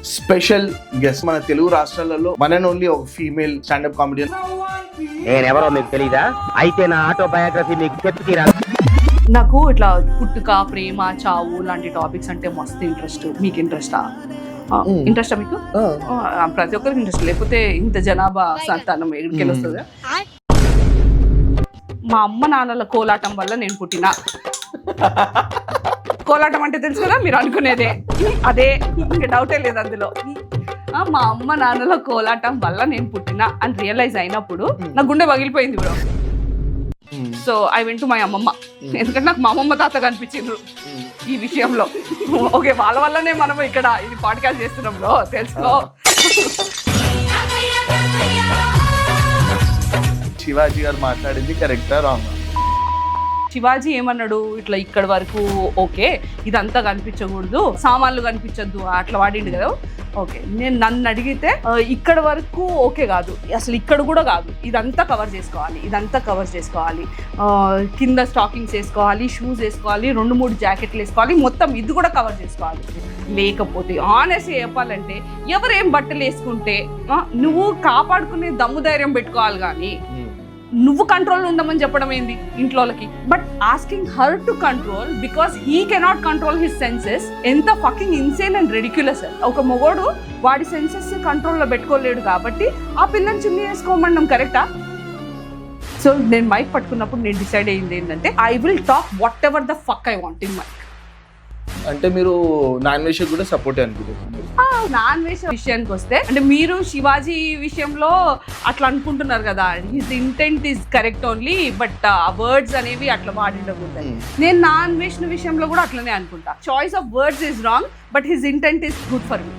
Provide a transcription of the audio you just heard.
Special guest మన తెలుగు రాష్ట్రాలలో one and only ఒక ఫీమేల్ స్టాండప్ కామెడియన్. నేనెవరో మీకు తెలీదా? అయితే నా ఆటోబయోగ్రఫీ మీకు చెప్తీరా. నాకు ఇట్లా పుట్టుక, ప్రేమ, చావు లాంటి టాపిక్స్ అంటే మస్తు ఇంట్రెస్ట్. మీకు ఇంట్రెస్టా? ఇంట్రెస్టా మీకు? ప్రతి ఒక్కరికి ఇంట్రెస్ట్, లేకపోతే ఇంత జనాభా సంతానం ఎక్కడికి వస్తుంది. మా అమ్మ నాన్నల కోలాటం వల్ల నేను పుట్టినా. కోలాటం అంటే తెలుసు కదా, మీరు అనుకునేదే అదే, ఇంకా డౌటే లేదు అందులో. మా అమ్మ నాన్నల కోలాటం వల్ల నేను పుట్టినా అని రియలైజ్ అయినప్పుడు నా గుండె పగిలిపోయింది bro. So I went to my అమ్మమ్మ, ఎందుకంటే నాకు మా అమ్మమ్మ తాత కనిపించిండ్రు ఈ విషయంలో. ఓకే, వాళ్ళ వల్లనే మనం ఇక్కడ ఇది పాడ్కాస్ట్ చేస్తున్నాం బ్రో, తెలుసుకో. శివాజీ గారు మాట్లాడింది కరెక్టా రాంగా? శివాజీ ఏమన్నాడు, ఇట్లా ఇక్కడ వరకు ఓకే, ఇదంతా కనిపించకూడదు, సామాన్లు కనిపించద్దు, అట్లా వాడిండు కదా. ఓకే, నేను నన్ను అడిగితే ఇక్కడ వరకు ఓకే కాదు, అసలు ఇక్కడ కూడా కాదు, ఇదంతా కవర్ చేసుకోవాలి, ఇదంతా కవర్ చేసుకోవాలి, కింద స్టాకింగ్స్ వేసుకోవాలి, షూస్ వేసుకోవాలి, 2-3 జాకెట్లు వేసుకోవాలి, మొత్తం ఇది కూడా కవర్ చేసుకోవాలి. లేకపోతే ఆనెస్ట్గా చెప్పాలంటే ఎవరేం బట్టలు వేసుకుంటే నువ్వు కాపాడుకునే దమ్ము ధైర్యం పెట్టుకోవాలి, కానీ నువ్వు కంట్రోల్ ఉండమని చెప్పడం ఏంది ఇంట్లోకి. But asking her to control because he cannot control his senses ఎంత ఫకింగ్ ఇన్సేన్ అండ్ రెడిక్యులస్. ఒక మొగోడు వాడి సెన్సెస్ కంట్రోల్లో పెట్టుకోలేడు కాబట్టి ఆ పిల్లని చున్నీ వేసుకోమడం కరెక్టా? సో నేను మైక్ పట్టుకున్నప్పుడు నేను డిసైడ్ అయ్యింది ఏంటంటే I will talk whatever the fuck I want in mic. అంటే మీరు నాన్ వెజ్ కూడా సపోర్ట్ అనుకుంటున్నారు? నాన్ వెజ్ విషయానికి వస్తే, అంటే మీరు శివాజీ విషయంలో అట్లా అనుకుంటున్నారు కదా, his intent is correct only, but words అనేవి అట్లా వాడిండకూడదు. నేను నాన్ వెజ్ విషయంలో కూడా అట్లనే అనుకుంటా. Choice of words is wrong, but his intent is good for me.